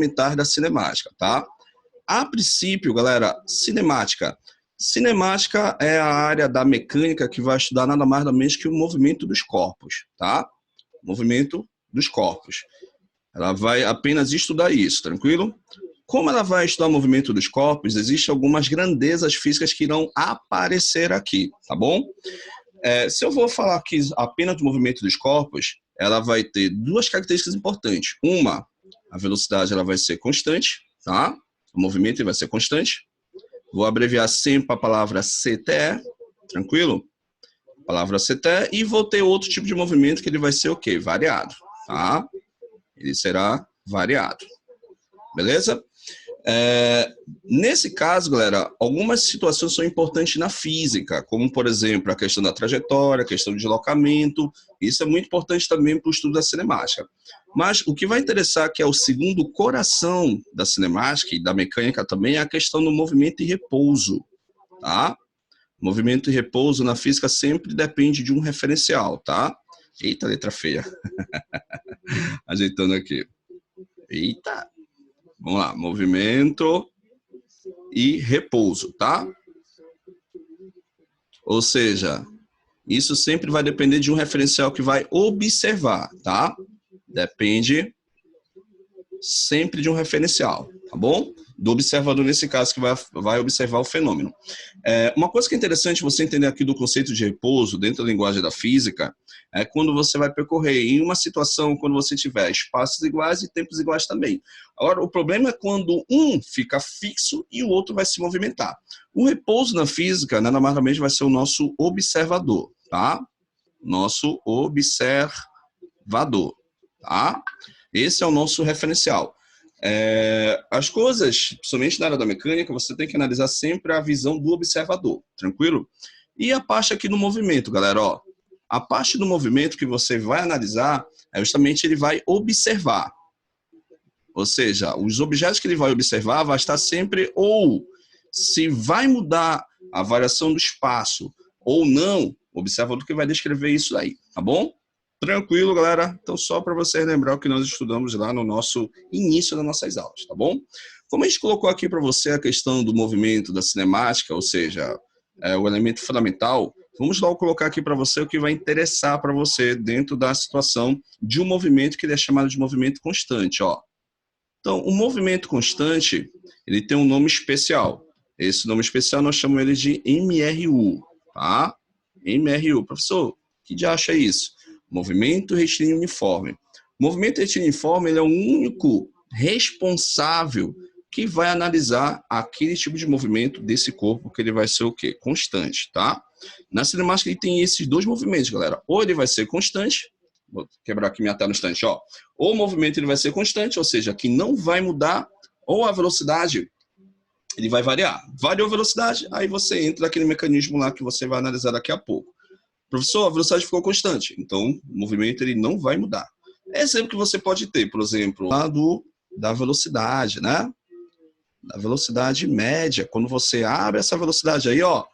fundamentais da cinemática, tá? A princípio, galera, cinemática. Cinemática é a área da mecânica que vai estudar nada mais nada menos que o movimento dos corpos, tá? Movimento dos corpos. Ela vai apenas estudar isso, tranquilo? Como ela vai estudar o movimento dos corpos, existem algumas grandezas físicas que irão aparecer aqui, tá bom? Se eu vou falar aqui apenas do movimento dos corpos, ela vai ter duas características importantes. Uma, a velocidade ela vai ser constante, tá? O movimento vai ser constante. Vou abreviar sempre a palavra CTE, tranquilo? Palavra CTE, e vou ter outro tipo de movimento que ele vai ser o quê? Variado, tá? Ele será variado, beleza? Nesse caso, galera, algumas situações são importantes na física, como, por exemplo, a questão da trajetória, a questão do deslocamento. Isso é muito importante também para o estudo da cinemática. Mas o que vai interessar, que é o segundo coração da cinemática e da mecânica também, é a questão do movimento e repouso, tá? Movimento e repouso na física sempre depende de um referencial, tá? Eita, letra feia. Ajeitando aqui. Eita. Vamos lá, movimento e repouso, tá? Ou seja, isso sempre vai depender de um referencial que vai observar, tá? Depende sempre de um referencial, tá bom? Do observador, nesse caso, que vai observar o fenômeno. Uma coisa que é interessante você entender aqui do conceito de repouso, dentro da linguagem da física, é quando você vai percorrer em uma situação, quando você tiver espaços iguais e tempos iguais também. Agora, o problema é quando um fica fixo e o outro vai se movimentar. O repouso na física, nada mais nada menos, vai ser o nosso observador, tá? Nosso observador, tá? Esse é o nosso referencial. As coisas, principalmente na área da mecânica, você tem que analisar sempre a visão do observador, tranquilo? E a parte aqui do movimento, galera, ó. A parte do movimento que você vai analisar é justamente ele vai observar. Ou seja, os objetos que ele vai observar vai estar sempre ou se vai mudar a variação do espaço ou não, o observador que vai descrever isso aí, tá bom? Tranquilo, galera? Então, só para vocês lembrar o que nós estudamos lá no nosso início das nossas aulas, tá bom? Como a gente colocou aqui para você a questão do movimento da cinemática, ou seja, o elemento fundamental, vamos logo colocar aqui para você o que vai interessar para você dentro da situação de um movimento que ele é chamado de movimento constante, ó. Então, o movimento constante, ele tem um nome especial. Esse nome especial nós chamamos ele de MRU, tá? MRU. Professor, que diacho é isso? Movimento retilíneo uniforme. O movimento retilíneo uniforme ele é o único responsável que vai analisar aquele tipo de movimento desse corpo, que ele vai ser o quê? Constante, tá? Na cinemática ele tem esses dois movimentos, galera. Ou ele vai ser constante, vou quebrar aqui minha tela no instante, ó. Ou o movimento ele vai ser constante, ou seja, que não vai mudar, ou a velocidade ele vai variar. Variou a velocidade, aí você entra naquele mecanismo lá que você vai analisar daqui a pouco. Professor, a velocidade ficou constante, então o movimento ele não vai mudar. Exemplo que você pode ter, por exemplo, lá da velocidade, né? Da velocidade média. Quando você abre essa velocidade aí, ó,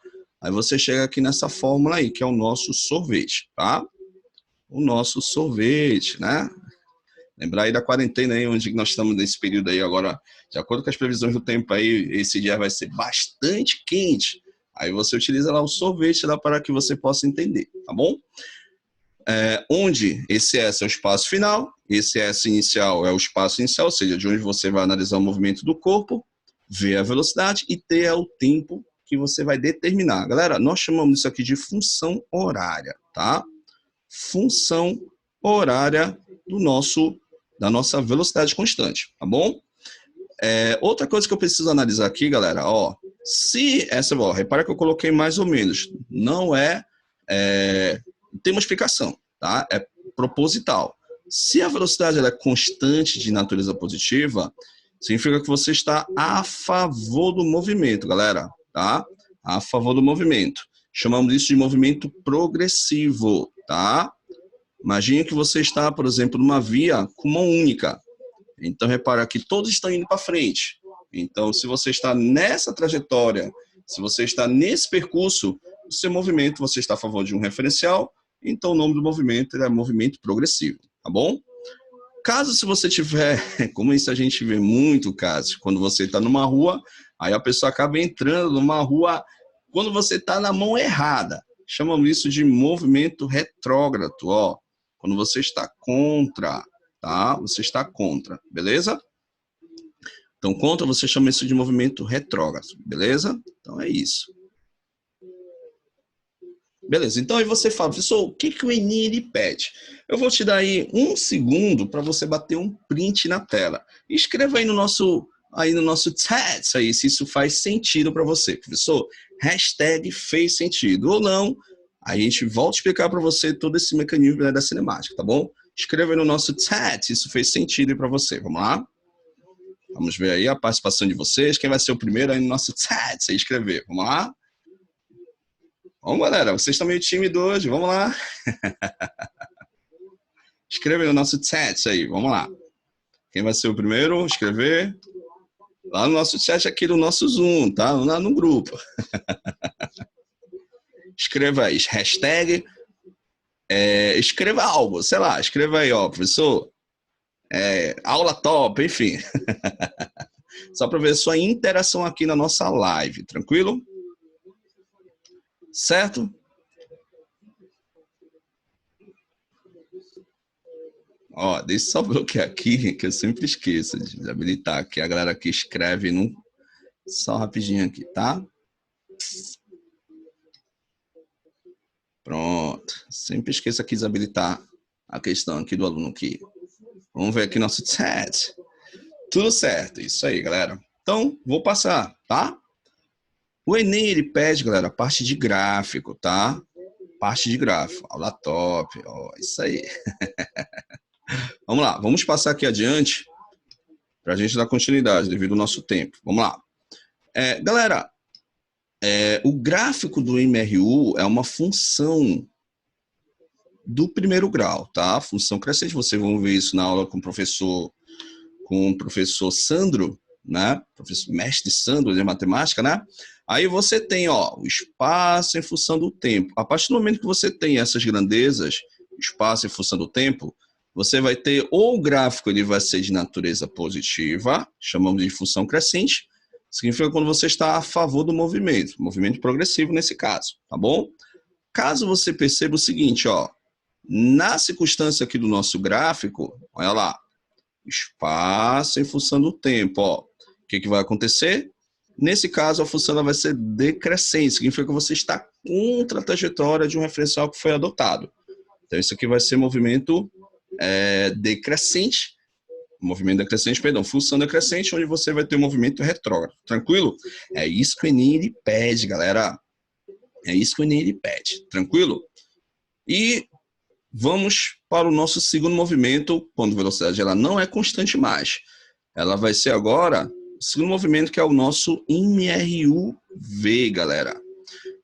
aí você chega aqui nessa fórmula aí, que é o nosso sorvete, tá? O nosso sorvete, né? Lembrar aí da quarentena aí, onde nós estamos nesse período aí agora, de acordo com as previsões do tempo aí, esse dia vai ser bastante quente. Aí você utiliza lá o sorvete lá para que você possa entender, tá bom? Onde esse S é o espaço final, esse S inicial é o espaço inicial, ou seja, de onde você vai analisar o movimento do corpo, V é a velocidade e T é o tempo que você vai determinar. Galera, nós chamamos isso aqui de função horária, tá? Função horária da nossa velocidade constante, tá bom? Outra coisa que eu preciso analisar aqui, galera, ó, repara que eu coloquei mais ou menos, não tem uma explicação, tá? É proposital. Se a velocidade ela é constante de natureza positiva, significa que você está a favor do movimento, galera, tá? A favor do movimento. Chamamos isso de movimento progressivo, tá? Imagine que você está, por exemplo, numa via com mão única. Então, repara que todos estão indo para frente. Então, se você está nessa trajetória, se você está nesse percurso, o seu movimento, você está a favor de um referencial, então o nome do movimento é movimento progressivo, tá bom? Caso se você tiver, como isso a gente vê muito caso, quando você está numa rua, aí a pessoa acaba entrando numa rua quando você está na mão errada. Chamamos isso de movimento retrógrado, ó. Quando você está contra, tá? Você está contra, beleza? Então, contra, você chama isso de movimento retrógrado, beleza? Então, é isso. Beleza, então aí você fala, professor, o que o Enem ele pede? Eu vou te dar aí um segundo para você bater um print na tela. Escreva aí no nosso chat aí, se isso faz sentido para você, professor. Hashtag fez sentido ou não. Aí a gente volta a explicar para você todo esse mecanismo, né, da cinemática, tá bom? Escreva aí no nosso chat se isso fez sentido para você. Vamos lá? Vamos ver aí a participação de vocês. Quem vai ser o primeiro aí no nosso chat aí escrever? Vamos lá? Vamos, galera, vocês estão meio tímidos hoje, vamos lá. Escreva aí no nosso chat aí, vamos lá. Quem vai ser o primeiro? Escrever. Lá no nosso chat aqui do nosso Zoom, tá? Lá no grupo. Escreva aí, hashtag, escreva algo, sei lá, escreva aí, ó, professor, aula top, enfim. Só para ver a sua interação aqui na nossa live, tranquilo? Certo? Ó, deixa eu só bloquear aqui, que eu sempre esqueço de habilitar aqui. A galera que escreve num... Só rapidinho aqui, tá? Pronto. Sempre esqueço aqui de habilitar a questão aqui do aluno aqui. Vamos ver aqui nosso chat. Tudo certo, isso aí, galera. Então, vou passar, tá? O Enem, ele pede, galera, a parte de gráfico, tá? Parte de gráfico, aula top, ó, isso aí. Vamos lá, vamos passar aqui adiante para a gente dar continuidade devido ao nosso tempo. Vamos lá. Galera, o gráfico do MRU é uma função do primeiro grau, tá? Função crescente, vocês vão ver isso na aula com o professor Sandro, né? Professor mestre Sandro de matemática, né? Aí você tem, ó, o espaço em função do tempo. A partir do momento que você tem essas grandezas, espaço em função do tempo, você vai ter ou o gráfico ele vai ser de natureza positiva, chamamos de função crescente, significa quando você está a favor do movimento progressivo nesse caso, tá bom? Caso você perceba o seguinte, ó, na circunstância aqui do nosso gráfico, olha lá, espaço em função do tempo, ó, o que vai acontecer? Nesse caso, a função ela vai ser decrescente, significa que você está contra a trajetória de um referencial que foi adotado. Então, isso aqui vai ser movimento decrescente, função decrescente, onde você vai ter um movimento retrógrado. Tranquilo? É isso que o Enem ele pede, galera. É isso que o Enem ele pede. Tranquilo? E vamos para o nosso segundo movimento, quando a velocidade ela não é constante mais. Ela vai ser agora o segundo movimento, que é o nosso MRUV, galera.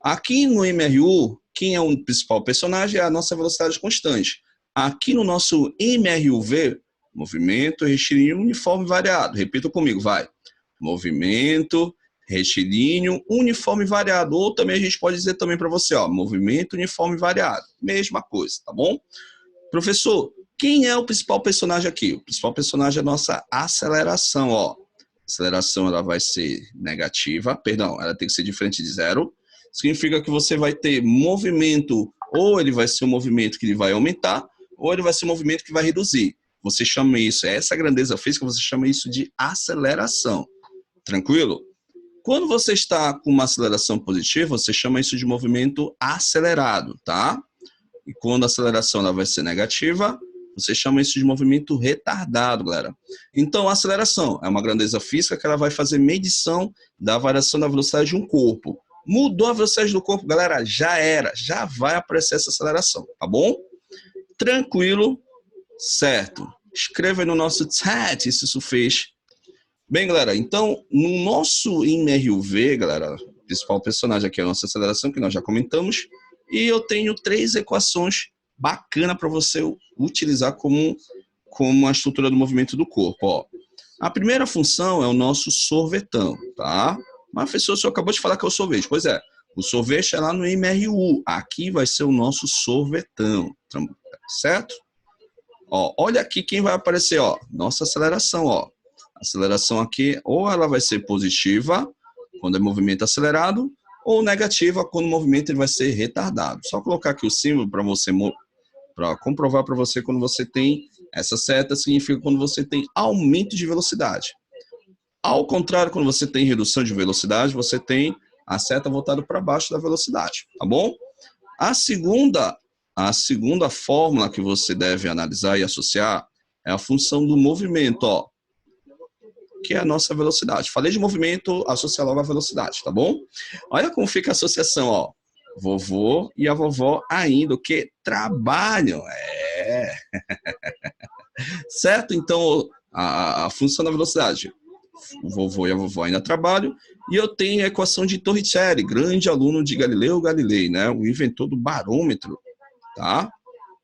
Aqui no MRU, quem é o principal personagem é a nossa velocidade constante. Aqui no nosso MRUV, movimento retilíneo uniforme variado. Repita comigo, vai. Movimento retilíneo uniforme variado. Ou também a gente pode dizer também para você, ó, movimento uniforme variado. Mesma coisa, tá bom? Professor, quem é o principal personagem aqui? O principal personagem é a nossa aceleração, ó. Aceleração ela vai ser negativa, perdão, ela tem que ser diferente de zero. Significa que você vai ter movimento, ou ele vai ser um movimento que ele vai aumentar, ou ele vai ser um movimento que vai reduzir. Você chama isso, essa grandeza física, você chama isso de aceleração. Tranquilo? Quando você está com uma aceleração positiva, você chama isso de movimento acelerado, tá? E quando a aceleração ela vai ser negativa, você chama isso de movimento retardado, galera. Então, a aceleração é uma grandeza física que ela vai fazer medição da variação da velocidade de um corpo. Mudou a velocidade do corpo, galera, já era, já vai aparecer essa aceleração, tá bom? Tranquilo, certo. Escreva aí no nosso chat se isso fez. Bem, galera, então, no nosso MRUV, galera, o principal personagem aqui é a nossa aceleração, que nós já comentamos, e eu tenho 3 equações bacanas para você utilizar como a estrutura do movimento do corpo, ó. A primeira função é o nosso sorvetão, tá? Mas, professor, o senhor acabou de falar que é o sorvete. Pois é, o sorvete é lá no MRU. Aqui vai ser o nosso sorvetão, certo? Ó, olha aqui quem vai aparecer, ó, nossa aceleração, ó. A aceleração aqui, ou ela vai ser positiva, quando é movimento acelerado, ou negativa, quando o movimento ele vai ser retardado. Só colocar aqui o símbolo para você, para comprovar para você quando você tem essa seta, significa quando você tem aumento de velocidade. Ao contrário, quando você tem redução de velocidade, você tem a seta voltada para baixo da velocidade, tá bom? A segunda fórmula que você deve analisar e associar é a função do movimento, ó, que é a nossa velocidade. Falei de movimento, associa logo a velocidade, tá bom? Olha como fica a associação, ó. Vovô e a vovó ainda, o que? Trabalham. Certo? Então, a função da velocidade. O vovô e a vovó ainda trabalham. E eu tenho a equação de Torricelli, grande aluno de Galileu Galilei, né? O inventor do barômetro, tá?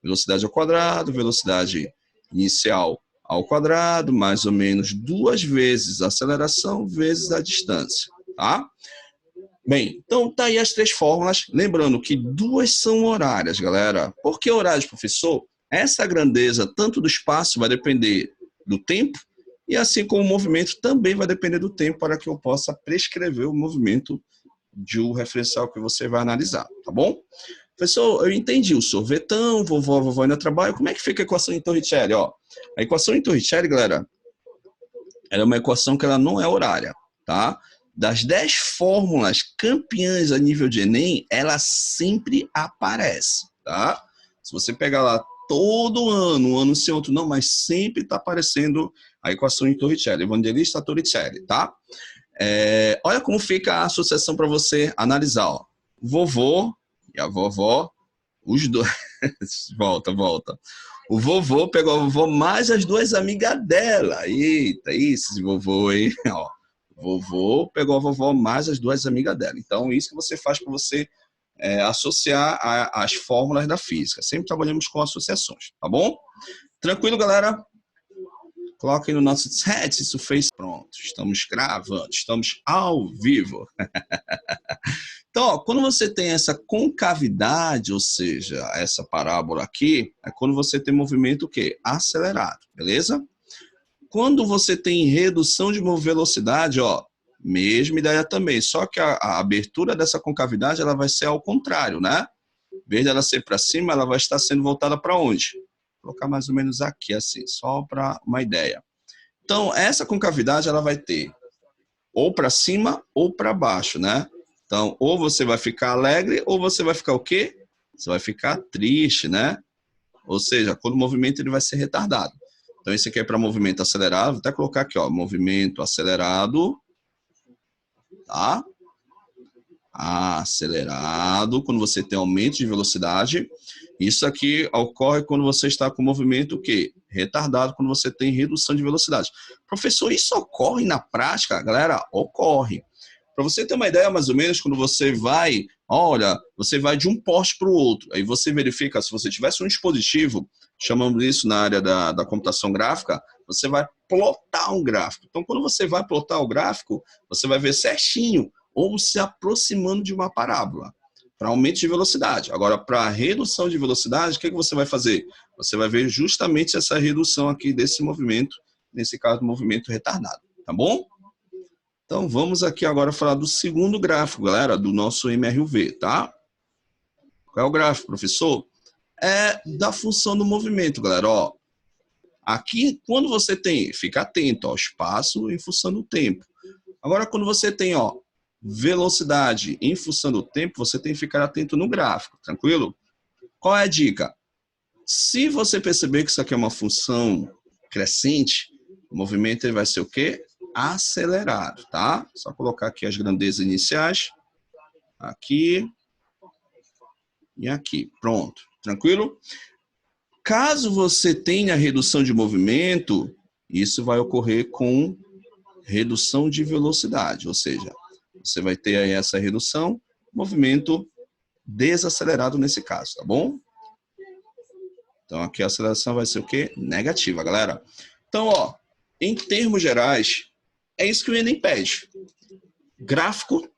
Velocidade ao quadrado, velocidade inicial ao quadrado, mais ou menos 2 vezes a aceleração vezes a distância, tá? Bem, então tá aí as 3 fórmulas. Lembrando que 2 são horárias, galera. Por que horários, professor? Essa grandeza, tanto do espaço, vai depender do tempo, e assim como o movimento também vai depender do tempo para que eu possa prescrever o movimento de um referencial que você vai analisar, tá bom? Professor, eu entendi, o sorvetão, vovó ainda trabalha. Como é que fica a equação em Torricelli? Ó, a equação em Torricelli, galera, ela é uma equação que ela não é horária, tá? Das 10 fórmulas campeãs a nível de Enem, ela sempre aparece, tá? Se você pegar lá todo ano, um ano sem outro não, mas sempre está aparecendo a equação em Torricelli, Evangelista Torricelli, tá? Olha como fica a associação para você analisar, ó. Vovô e a vovó, os dois... volta. O vovô pegou a vovó mais as 2 amigas dela. Eita, isso, esse vovô, hein? Ó, vovô pegou a vovó mais as 2 amigas dela. Então, isso que você faz para você associar as fórmulas da física. Sempre trabalhamos com associações, tá bom? Tranquilo, galera? Coloquem no nosso chat se isso fez. Pronto, estamos gravando, estamos ao vivo. Então, ó, quando você tem essa concavidade, ou seja, essa parábola aqui, é quando você tem movimento o quê? Acelerado, beleza? Quando você tem redução de velocidade, ó, mesma ideia também, só que a abertura dessa concavidade ela vai ser ao contrário, né? Em vez dela ser para cima, ela vai estar sendo voltada para onde? Vou colocar mais ou menos aqui, assim, só para uma ideia. Então, essa concavidade ela vai ter ou para cima ou para baixo, né? Então, ou você vai ficar alegre, ou você vai ficar o quê? Você vai ficar triste, né? Ou seja, quando o movimento ele vai ser retardado. Então, esse aqui é para movimento acelerado. Vou até colocar aqui, ó, movimento acelerado, tá? Acelerado, quando você tem aumento de velocidade. Isso aqui ocorre quando você está com movimento o quê? Retardado, quando você tem redução de velocidade. Professor, isso ocorre na prática? Galera, ocorre. Para você ter uma ideia, mais ou menos, quando você vai, olha, você vai de um poste para o outro, aí você verifica, se você tivesse um dispositivo, chamamos isso na área da computação gráfica, você vai plotar um gráfico. Então, quando você vai plotar o gráfico, você vai ver certinho, ou se aproximando de uma parábola, para aumento de velocidade. Agora, para redução de velocidade, o que você vai fazer? Você vai ver justamente essa redução aqui desse movimento, nesse caso, movimento retardado, tá bom? Então, vamos aqui agora falar do segundo gráfico, galera, do nosso MRUV, tá? Qual é o gráfico, professor? É da função do movimento, galera, ó. Aqui, quando você tem, fica atento ao espaço em função do tempo. Agora, quando você tem, ó, velocidade em função do tempo, você tem que ficar atento no gráfico, tranquilo? Qual é a dica? Se você perceber que isso aqui é uma função crescente, o movimento ele vai ser o quê? Acelerado, tá? Só colocar aqui as grandezas iniciais. Aqui. E aqui. Pronto. Tranquilo? Caso você tenha redução de movimento, isso vai ocorrer com redução de velocidade, ou seja, você vai ter aí essa redução, movimento desacelerado nesse caso, tá bom? Então, aqui a aceleração vai ser o quê? Negativa, galera. Então, ó, em termos gerais, é isso que o Enem pede. Gráfico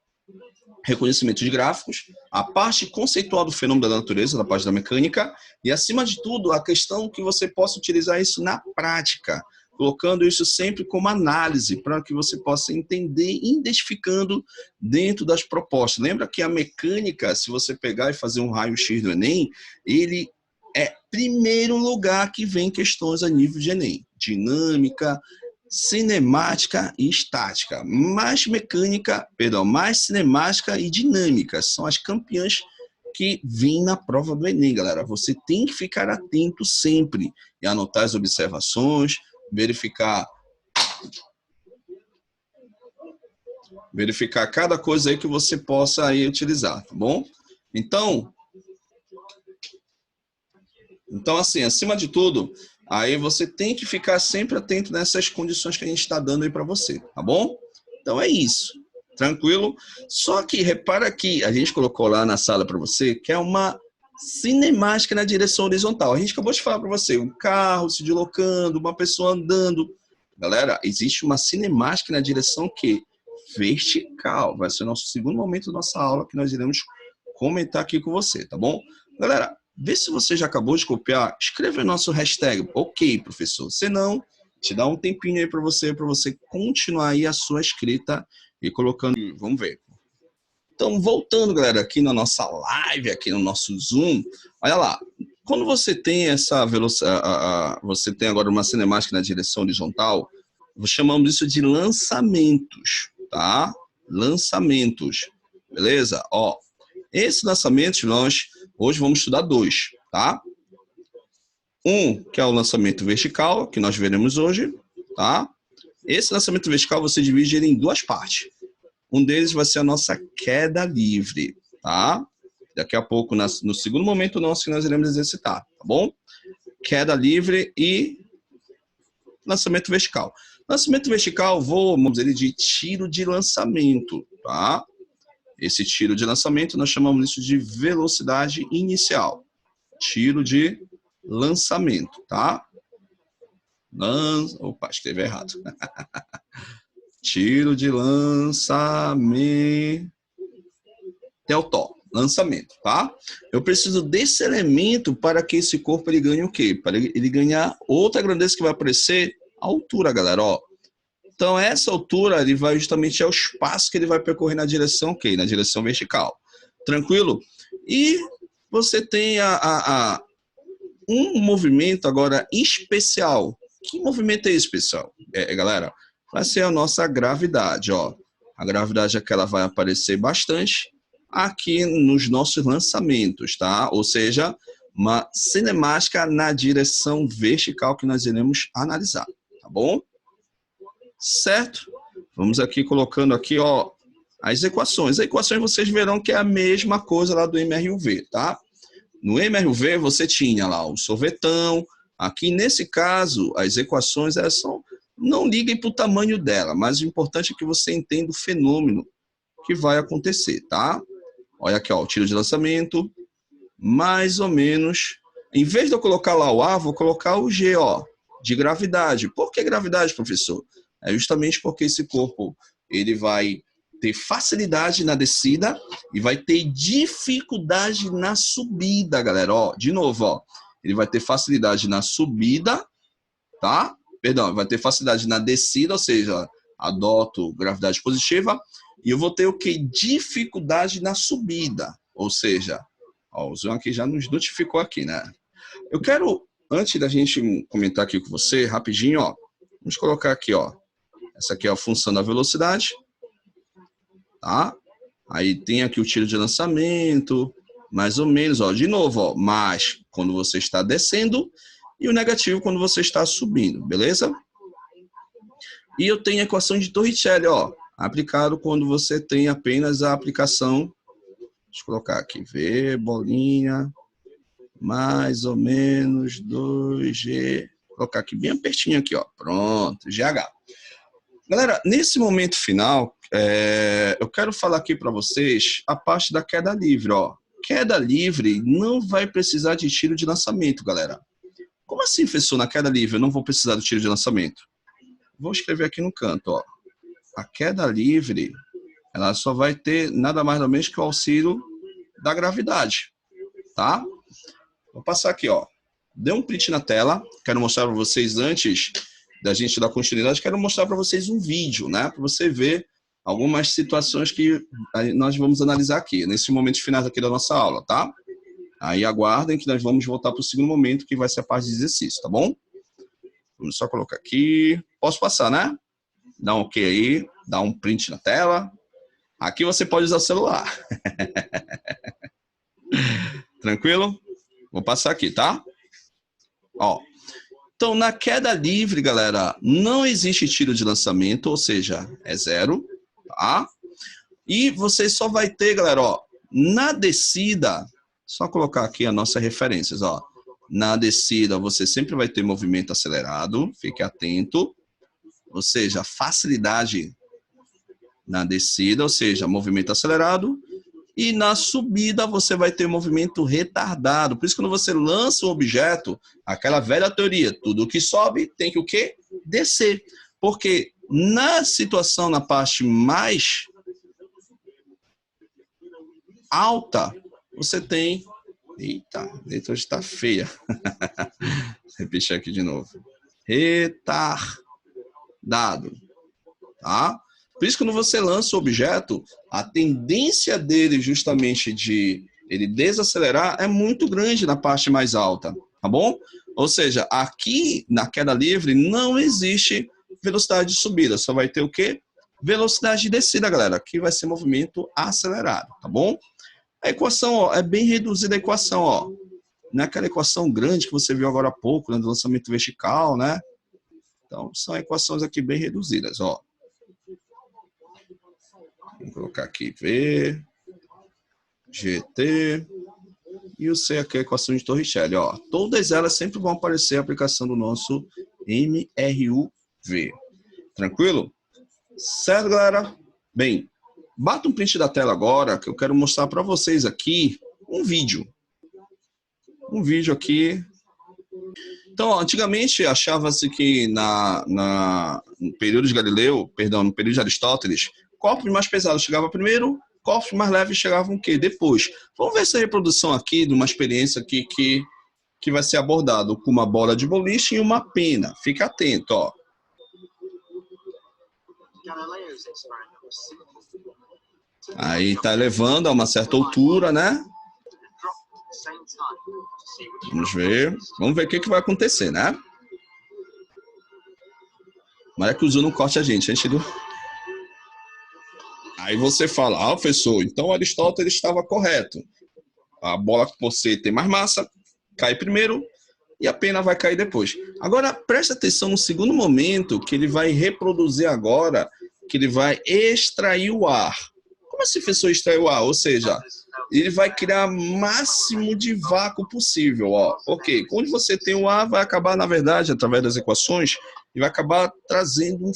reconhecimento de gráficos, a parte conceitual do fenômeno da natureza, da parte da mecânica, e, acima de tudo, a questão que você possa utilizar isso na prática, colocando isso sempre como análise, para que você possa entender, identificando dentro das propostas. Lembra que a mecânica, se você pegar e fazer um raio-x do Enem, ele é primeiro lugar que vem questões a nível de Enem. Dinâmica, cinemática e estática. Mais mecânica, perdão, mais cinemática e dinâmica. São as campeãs que vêm na prova do Enem, galera. Você tem que ficar atento sempre e anotar as observações, verificar cada coisa aí que você possa aí utilizar, tá bom? Então, assim, acima de tudo, aí você tem que ficar sempre atento nessas condições que a gente está dando aí para você, tá bom? Então é isso, tranquilo? Só que repara que a gente colocou lá na sala para você que é uma cinemática na direção horizontal. A gente acabou de falar para você, um carro se deslocando, uma pessoa andando. Galera, existe uma cinemática na direção que vertical. Vai ser o nosso segundo momento da nossa aula que nós iremos comentar aqui com você, tá bom? Galera, vê se você já acabou de copiar, escreve o nosso hashtag, ok, professor. Se não, te dá um tempinho aí para você continuar aí a sua escrita e colocando, vamos ver. Então, voltando, galera, aqui na nossa live, aqui no nosso Zoom, olha lá, quando você tem essa velocidade, você tem agora uma cinemática na direção horizontal, chamamos isso de lançamentos, tá? Lançamentos, beleza? Ó, esses lançamentos nós hoje vamos estudar dois, tá? Um, que é o lançamento vertical, que nós veremos hoje, tá? Esse lançamento vertical você divide ele em duas partes. Um deles vai ser a nossa queda livre, tá? Daqui a pouco, no segundo momento nosso que nós iremos exercitar, tá bom? Queda livre e lançamento vertical. Lançamento vertical, vamos dizer, de tiro de lançamento, tá? Esse tiro de lançamento, nós chamamos isso de velocidade inicial. Tiro de lançamento, tá? Opa, escrevi errado. Tiro de lançamento. Teotó, lançamento, tá? Eu preciso desse elemento para que esse corpo ele ganhe o quê? Para ele ganhar outra grandeza que vai aparecer, a altura, galera, ó. Então, essa altura ele vai justamente ao espaço que ele vai percorrer na direção, ok? Na direção vertical. Tranquilo? E você tem um movimento agora especial. Que movimento é esse, pessoal? Galera, vai ser a nossa gravidade, ó. A gravidade é que ela vai aparecer bastante aqui nos nossos lançamentos, tá? Ou seja, uma cinemática na direção vertical que nós iremos analisar, tá bom? Certo? Vamos aqui colocando aqui, ó, as equações. As equações vocês verão que é a mesma coisa lá do MRUV, tá? No MRUV você tinha lá o sorvetão. Aqui, nesse caso, as equações, elas são, não liguem para o tamanho dela, mas o importante é que você entenda o fenômeno que vai acontecer, tá? Olha aqui, ó, o tiro de lançamento, mais ou menos. Em vez de eu colocar lá o A, vou colocar o G, ó, de gravidade. Por que gravidade, professor? É justamente porque esse corpo ele vai ter facilidade na descida e vai ter dificuldade na subida, galera. Ó, de novo, ó, ele vai ter facilidade na subida, tá? Perdão, vai ter facilidade na descida, ou seja, adoto gravidade positiva, e eu vou ter o que? Dificuldade na subida, ou seja, ó, o João aqui já nos notificou aqui, né? Eu quero, antes da gente comentar aqui com você, rapidinho, ó, vamos colocar aqui, ó, essa aqui é a função da velocidade, tá? Aí tem aqui o tiro de lançamento, mais ou menos, ó, de novo, ó, mais quando você está descendo e o negativo quando você está subindo, beleza? E eu tenho a equação de Torricelli, ó, aplicado quando você tem apenas a aplicação, deixa eu colocar aqui, V, bolinha, mais ou menos 2G, vou colocar aqui bem pertinho aqui, ó, pronto, GH. Galera, nesse momento final, eu quero falar aqui para vocês a parte da queda livre, ó. Queda livre não vai precisar de tiro de lançamento, galera. Como assim, professor, na queda livre eu não vou precisar do tiro de lançamento? Vou escrever aqui no canto, ó. A queda livre, ela só vai ter nada mais ou menos que o auxílio da gravidade, tá? Vou passar aqui, ó. Dê um print na tela. Quero mostrar para vocês, antes da gente dar continuidade, quero mostrar para vocês um vídeo, né? Para você ver algumas situações que nós vamos analisar aqui, nesses momentos finais aqui da nossa aula, tá? Aí aguardem que nós vamos voltar para o segundo momento, que vai ser a parte de exercício, tá bom? Vamos só colocar aqui. Posso passar, né? Dá um ok aí, dá um print na tela. Aqui você pode usar o celular. Tranquilo? Vou passar aqui, tá? Ó. Então, na queda livre, galera, não existe tiro de lançamento, ou seja, é 0, tá? E você só vai ter, galera, ó, na descida, só colocar aqui as nossas referências, ó. Na descida, você sempre vai ter movimento acelerado, fique atento. Ou seja, facilidade na descida, ou seja, movimento acelerado. E na subida você vai ter movimento retardado. Por isso, quando você lança um objeto, aquela velha teoria, tudo que sobe tem que o quê? Descer. Porque na situação, na parte mais alta, você tem... Eita, a letra hoje está feia. Vou repetir aqui de novo. Retardado. Tá? Por isso, quando você lança o objeto, a tendência dele justamente de ele desacelerar é muito grande na parte mais alta, tá bom? Ou seja, aqui na queda livre não existe velocidade de subida, só vai ter o quê? Velocidade de descida, galera. Aqui vai ser movimento acelerado, tá bom? A equação, ó, é bem reduzida a equação, ó. Não é aquela equação grande que você viu agora há pouco, né, do lançamento vertical, né? Então, são equações aqui bem reduzidas, ó. Vou colocar aqui V, GT e o C aqui, a equação de Torricelli, ó. Todas elas sempre vão aparecer a aplicação do nosso MRUV. Tranquilo? Certo, galera? Bem, bata um print da tela agora, que eu quero mostrar para vocês aqui um vídeo. Um vídeo aqui. Então, antigamente achava-se que no período de Galileu, perdão, no período de Aristóteles, copos mais pesados chegavam primeiro, copos mais leves chegavam o quê? Depois. Vamos ver essa reprodução aqui de uma experiência aqui que vai ser abordado com uma bola de boliche e uma pena. Fica atento, ó. Aí tá elevando a uma certa altura, né? Vamos ver. Vamos ver o que vai acontecer, né? Mas é que o Zu não corte a gente do... Aí você fala, ah, professor, então Aristóteles estava correto. A bola que você tem mais massa, cai primeiro e a pena vai cair depois. Agora, preste atenção no segundo momento que ele vai reproduzir agora, que ele vai extrair o ar. Como assim, professor, extrair o ar? Ou seja, ele vai criar máximo de vácuo possível, ó. Ok, onde você tem o ar, vai acabar, na verdade, através das equações, e vai acabar trazendo um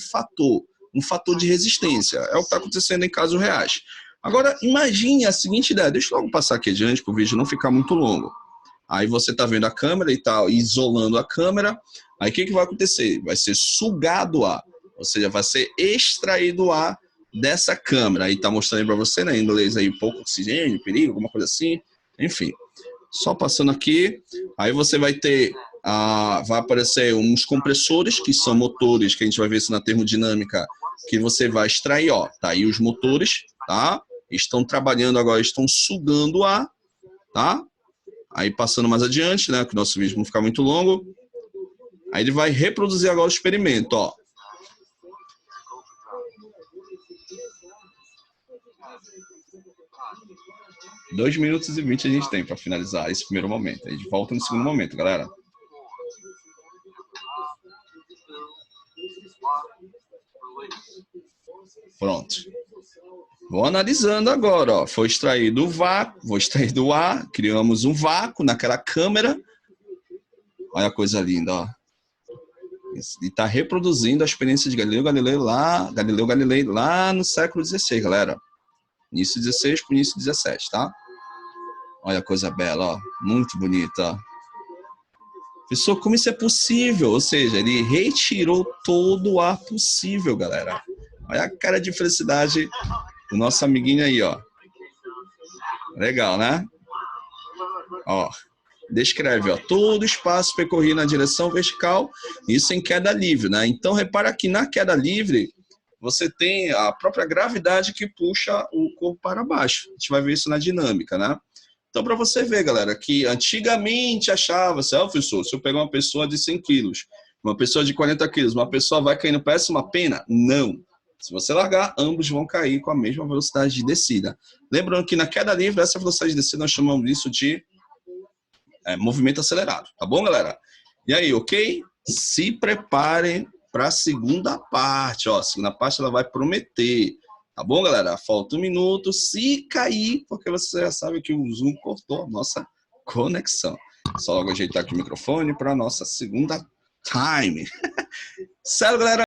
fator de resistência. É o que está acontecendo em casos reais. Agora, imagine a seguinte ideia. Deixa eu logo passar aqui adiante para o vídeo não ficar muito longo. Aí você está vendo a câmera e tal, isolando a câmera. Aí o que vai acontecer? Vai ser sugado o ar. Ou seja, vai ser extraído o ar dessa câmera. Aí está mostrando para você, né, em inglês, aí, pouco oxigênio, perigo, alguma coisa assim. Enfim, só passando aqui. Aí você vai ter... vai aparecer uns compressores, que são motores, que a gente vai ver isso na termodinâmica, que você vai extrair, ó, tá aí os motores, tá? Estão trabalhando agora, estão sugando o ar, tá? Aí passando mais adiante, né, que o nosso vídeo não ficar muito longo. Aí ele vai reproduzir agora o experimento, ó. – 2 minutos e 20 a gente tem para finalizar esse primeiro momento. A gente volta no segundo momento, galera. Pronto. Vou analisando agora, ó. Foi extraído o vácuo, vou extrair do ar, criamos um vácuo naquela câmera. Olha a coisa linda, ó. E está reproduzindo a experiência de Galileu Galilei lá no século XVI, galera. Início 16 para o início 17, tá? Olha a coisa bela, ó. Muito bonita, ó. Pessoal, como isso é possível? Ou seja, ele retirou todo o ar possível, galera. Olha a cara de felicidade O nosso amiguinho aí, ó. Legal, né? Ó, descreve, ó, todo espaço percorrido na direção vertical, isso em queda livre, né? Então, repara que na queda livre, você tem a própria gravidade que puxa o corpo para baixo. A gente vai ver isso na dinâmica, né? Então, para você ver, galera, que antigamente achava-se, professor, se eu pegar uma pessoa de 100 quilos, uma pessoa de 40 quilos, uma pessoa vai caindo, parece uma pena? Não. Se você largar, ambos vão cair com a mesma velocidade de descida. Lembrando que na queda livre, essa velocidade de descida, nós chamamos isso de movimento acelerado. Tá bom, galera? E aí, ok? Se preparem para a segunda parte. Ó, a segunda parte ela vai prometer. Tá bom, galera? Falta 1 minuto. Se cair, porque você já sabe que o Zoom cortou a nossa conexão. Só logo ajeitar aqui o microfone para a nossa segunda time. Certo, galera?